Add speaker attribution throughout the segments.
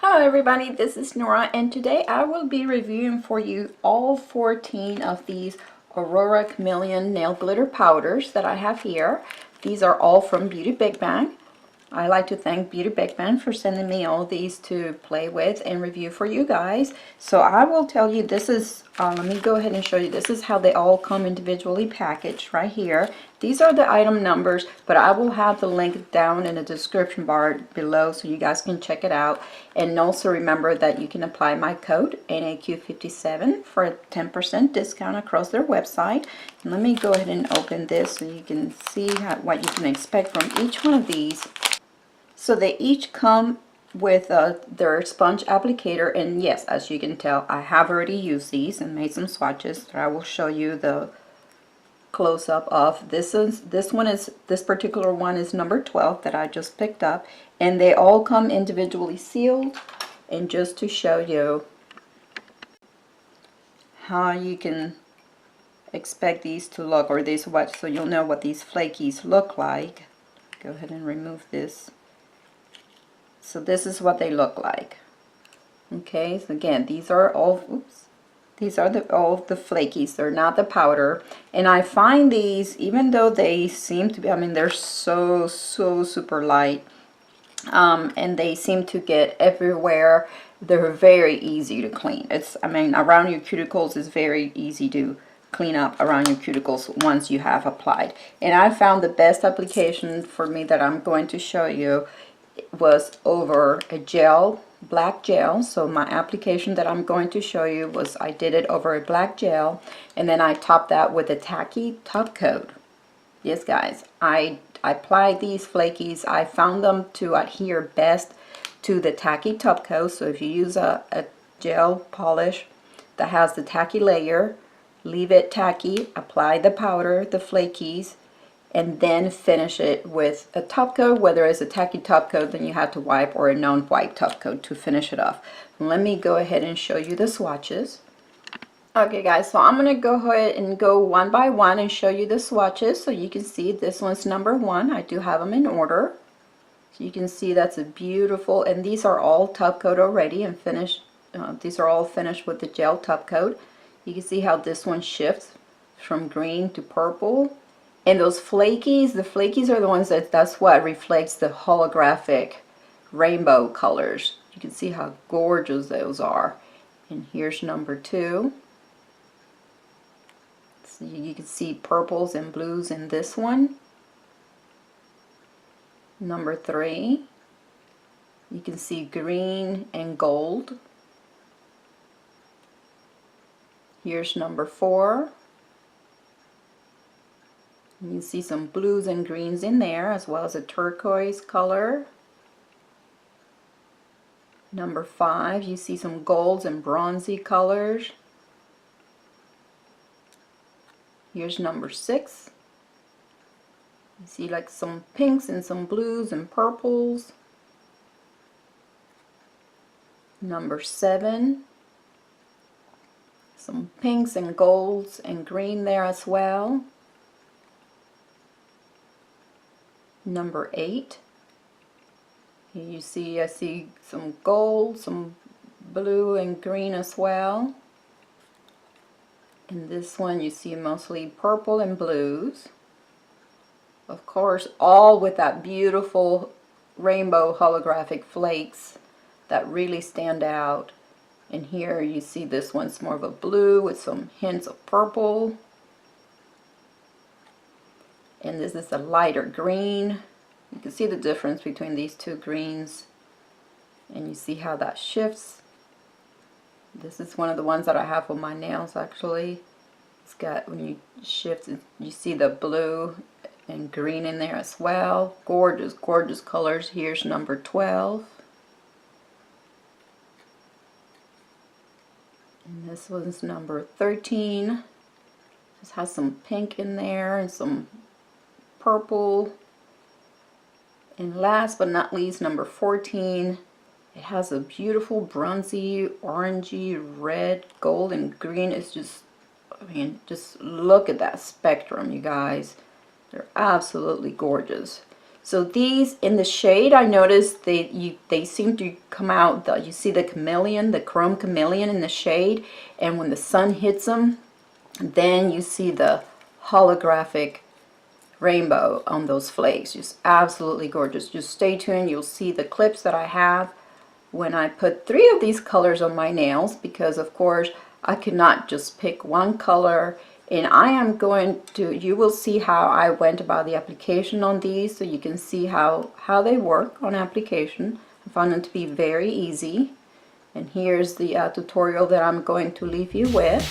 Speaker 1: Hello everybody, this is Nora and today I will be reviewing for you all 14 of these Aurora Chameleon nail glitter powders that I have here. These are all from Beauty Big Bang. I like to thank Beauty Big Bang for sending me all these to play with and review for you guys. So I will tell you, this is, let me go ahead and show you, this is how they all come individually packaged right here. These are the item numbers, but I will have the link down in the description bar below so you guys can check it out. And also remember that you can apply my code NAQ57 for a 10% discount across their website. And let me go ahead and open this so you can see what you can expect from each one of these. So they each come with their sponge applicator, and yes, as you can tell, I have already used these and made some swatches that I will show you the close-up of. This particular one is number 12 that I just picked up, and they all come individually sealed. And just to show you how you can expect these to look, or these what, so you'll know what these flakies look like. Go ahead and remove this. So this is what they look like. Okay, so again, these are all, oops, these are all the flakies. They're not the powder. And I find these, even though they seem to be, I mean, they're so super light, and they seem to get everywhere. They're very easy to clean. I mean, around your cuticles is very easy to clean up around your cuticles once you have applied. And I found the best application for me that I'm going to show you was over a gel, black gel. So my application that I'm going to show you was, I did it over a black gel, and then I topped that with a tacky top coat. Yes guys, I applied these flakies. I found them to adhere best to the tacky top coat. So if you use a gel polish that has the tacky layer, leave it tacky, apply the powder, the flakies, and then finish it with a top coat. Whether it's a tacky top coat, then you have to wipe, or a non-wipe top coat to finish it off. Let me go ahead and show you the swatches. Okay guys, so I'm going to go ahead and go one by one and show you the swatches so you can see. This one's number 1. I do have them in order. So you can see that's a beautiful, and these are all top coat already and finished. These are all finished with the gel top coat. You can see how this one shifts from green to purple. And those flakies, the flakies are the ones that's what reflects the holographic rainbow colors. You can see how gorgeous those are. And here's number 2. So you can see purples and blues in this one. Number 3. You can see green and gold. Here's number 4. You can see some blues and greens in there, as well as a turquoise color. Number 5, you see some golds and bronzy colors. Here's number 6. You see like some pinks and some blues and purples. Number 7. Some pinks and golds and green there as well. Number 8. Here you see, I see some gold, some blue and green as well. In this one you see mostly purple and blues. Of course, all with that beautiful rainbow holographic flakes that really stand out. And here you see this one's more of a blue with some hints of purple. And this is a lighter green. You can see the difference between these two greens, and you see how that shifts. This is one of the ones that I have on my nails actually. It's got, when you shift, you see the blue and green in there as well. Gorgeous, gorgeous colors. Here's number 12. And this one's number 13. This has some pink in there and some purple. And last but not least, number 14. It has a beautiful bronzy, orangey, red, gold, and green. It's just, I mean, just look at that spectrum, you guys. They're absolutely gorgeous. So these in the shade, I noticed they seem to come out, you see the chameleon, the chrome chameleon in the shade, and when the sun hits them, then you see the holographic rainbow on those flakes. Just absolutely gorgeous. Just stay tuned. You'll see the clips that I have when I put 3 of these colors on my nails, because of course I could not just pick one color. And I am going to, you will see how I went about the application on these, so you can see how they work on application. I found them to be very easy. And here's the tutorial that I'm going to leave you with.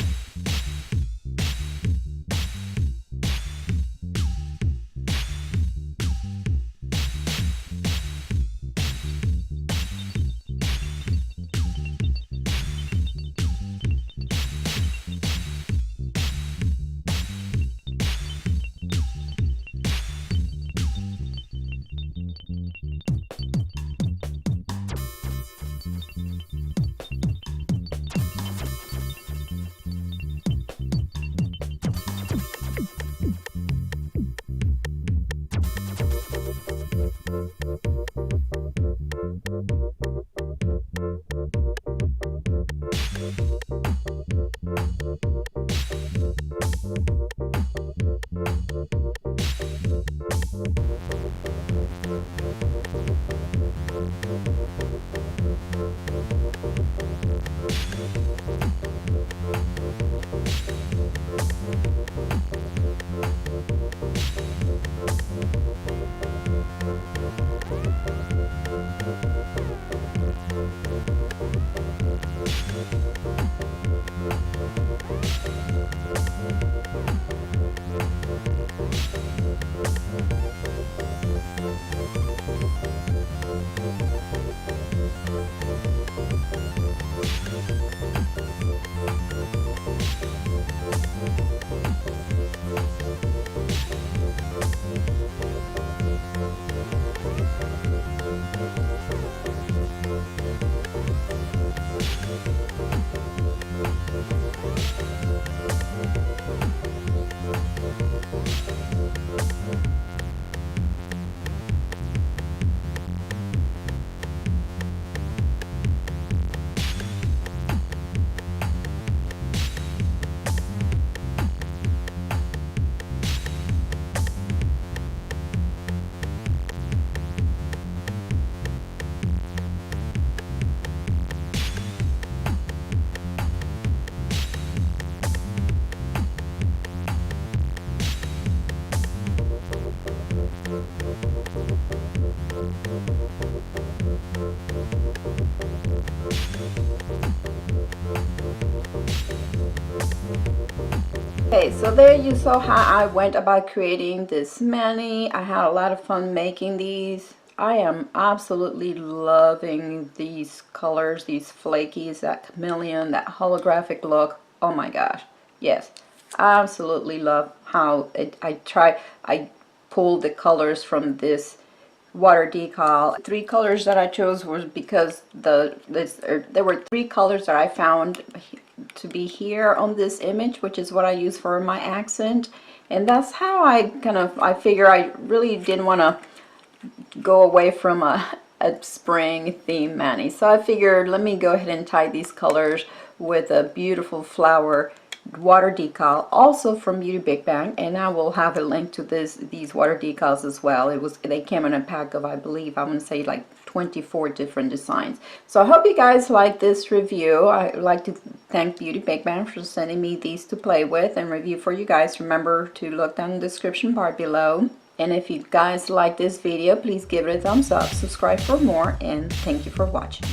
Speaker 1: Okay, so there you saw how I went about creating this mani. I had a lot of fun making these. I am absolutely loving these colors, these flakies, that chameleon, that holographic look. Oh my gosh, yes, I absolutely love how I pulled the colors from this water decal. 3 colors that I chose was because there were 3 colors that I found to be here on this image, which is what I use for my accent. And that's how I figure I really didn't want to go away from a spring theme mani. So I figured, let me go ahead and tie these colors with a beautiful flower water decal, also from BigBang, and I will have a link to these water decals as well. They came in a pack of, I believe, I want to say like 24 different designs. So I hope you guys like this review. I would like to thank BigBang for sending me these to play with and review for you guys. Remember to look down in the description bar below. And if you guys like this video, please give it a thumbs up, subscribe for more, and thank you for watching.